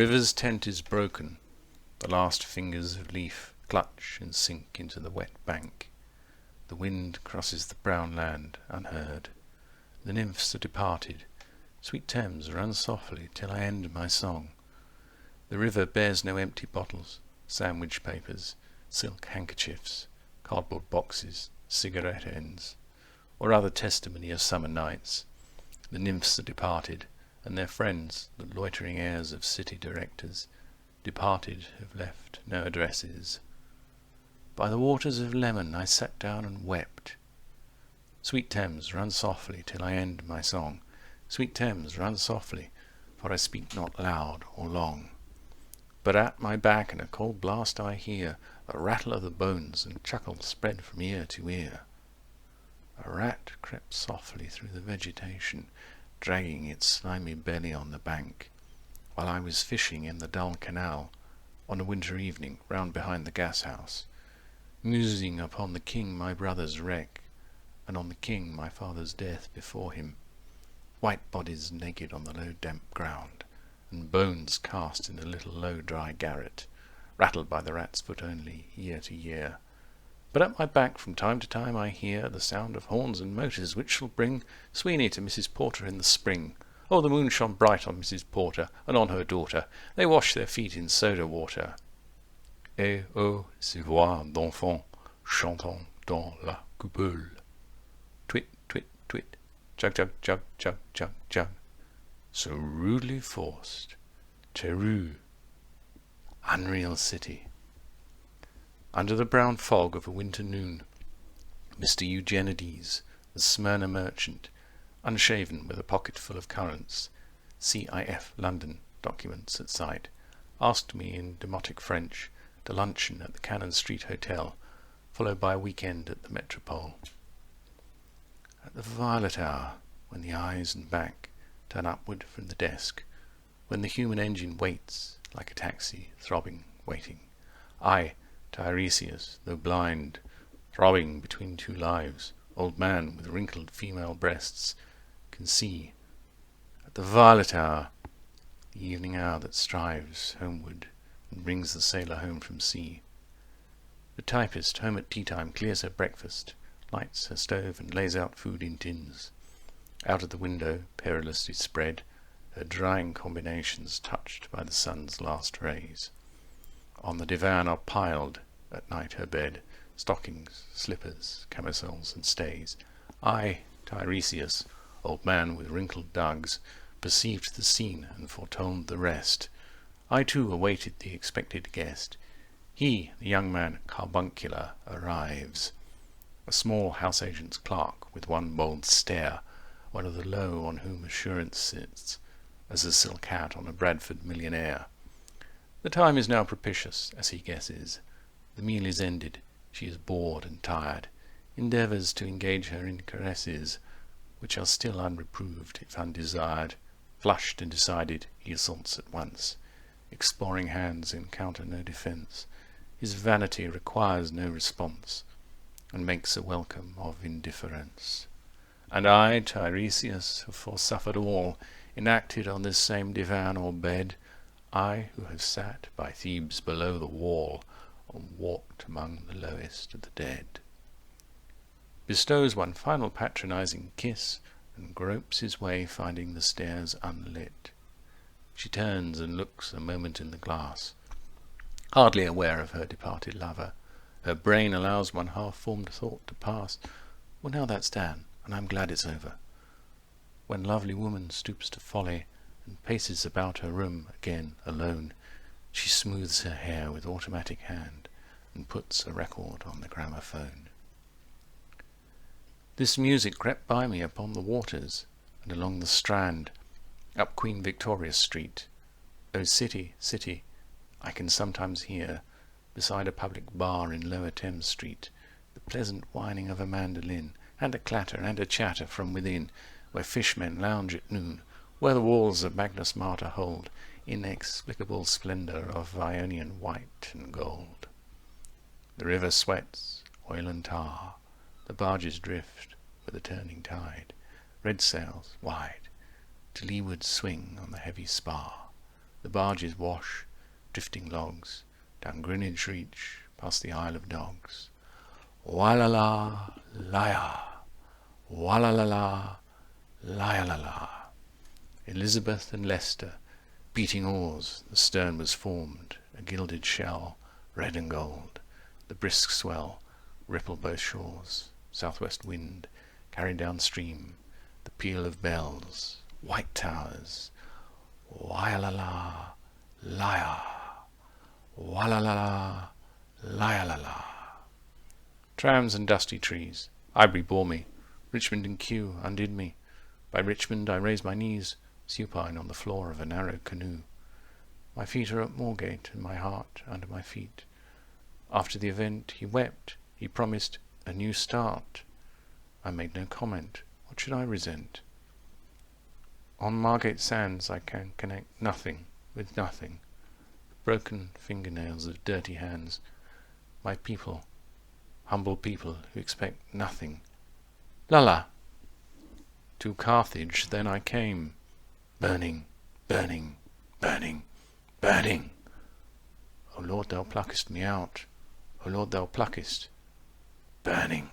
river's tent is broken. The last fingers of leaf clutch and sink into the wet bank. The wind crosses the brown land unheard. The nymphs are departed. Sweet Thames, run softly till I end my song. The river bears no empty bottles, sandwich papers, silk handkerchiefs, cardboard boxes, cigarette ends, or other testimony of summer nights. The nymphs are departed, and their friends, the loitering heirs of city directors, departed have left no addresses. By the waters of Lemon I sat down and wept. Sweet Thames, run softly till I end my song. Sweet Thames, run softly, for I speak not loud or long. But at my back in a cold blast I hear a rattle of the bones, and chuckle spread from ear to ear. A rat crept softly through the vegetation, dragging its slimy belly on the bank, while I was fishing in the dull canal on a winter evening round behind the gas-house, musing upon the king my brother's wreck, and on the king my father's death before him, white bodies naked on the low damp ground, and bones cast in a little low dry garret, rattled by the rat's foot only, year to year. But at my back from time to time I hear the sound of horns and motors, which shall bring Sweeney to Mrs. Porter in the spring. Oh, the moon shone bright on Mrs. Porter and on her daughter. They washed their feet in soda water. Et oh, ces voix d'enfants chantant dans la coupole. Twit, twit, twit, jug, jug, jug, jug, jug, jug. So rudely forced. Teru. Unreal city. Under the brown fog of a winter noon, Mr. Eugenides, the Smyrna merchant, unshaven with a pocket full of currants, CIF London documents at sight, asked me in demotic French to luncheon at the Cannon Street Hotel, followed by a weekend at the Metropole. At the violet hour, when the eyes and back turn upward from the desk, when the human engine waits like a taxi, throbbing, waiting, I, Tiresias, though blind, throbbing between two lives, old man with wrinkled female breasts, can see, at the violet hour, the evening hour that strives homeward and brings the sailor home from sea. The typist, home at tea-time, clears her breakfast, lights her stove and lays out food in tins. Out of the window, perilously spread, her drying combinations touched by the sun's last rays. On the divan are piled, at night her bed, stockings, slippers, camisoles and stays. I, Tiresias, old man with wrinkled dugs, perceived the scene and foretold the rest. I too awaited the expected guest. He, the young man carbuncular, arrives. A small house agent's clerk with one bold stare, one of the low on whom assurance sits, as a silk hat on a Bradford millionaire. The time is now propitious, as he guesses. The meal is ended. She is bored and tired, endeavours to engage her in caresses, which are still unreproved if undesired. Flushed and decided, he assaults at once. Exploring hands encounter no defence. His vanity requires no response, and makes a welcome of indifference. And I, Tiresias, have forsuffered all, enacted on this same divan or bed, I who have sat by Thebes below the wall, and walked among the lowest of the dead. Bestows one final patronizing kiss, and gropes his way finding the stairs unlit. She turns and looks a moment in the glass, hardly aware of her departed lover. Her brain allows one half-formed thought to pass. Well, now that's done, and I'm glad it's over. When lovely woman stoops to folly, and paces about her room again alone, she smooths her hair with automatic hand, and puts a record on the gramophone. This music crept by me upon the waters, and along the Strand, up Queen Victoria Street. O city, city, I can sometimes hear, beside a public bar in Lower Thames Street, the pleasant whining of a mandolin, and a clatter and a chatter from within, where fishmen lounge at noon, where the walls of Magnus Martyr hold inexplicable splendour of Ionian white and gold. The river sweats, oil and tar, the barges drift with a turning tide, red sails wide, to leeward swing on the heavy spar. The barges wash, drifting logs, down Greenwich Reach, past the Isle of Dogs. Wa-la-la, la-ya, wa-la-la-la, la-ya-la-la. Elizabeth and Leicester, beating oars, the stern was formed, a gilded shell, red and gold. The brisk swell rippled both shores. Southwest wind carried downstream the peal of bells, white towers. Wa-la-la, la-ya, wa-la-la-la, la-ya-la-la. Trams and dusty trees. Ivory bore me. Richmond and Kew undid me. By Richmond I raised my knees, supine on the floor of a narrow canoe. My feet are at Moorgate, and my heart under my feet. After the event he wept. He promised a new start. I made no comment. What should I resent? On Margate sands I can connect nothing with nothing. Broken fingernails of dirty hands. My people, humble people who expect nothing. Lala! To Carthage then I came, burning, burning, burning, burning. O Lord, thou pluckest me out. O Lord, thou pluckest, burning.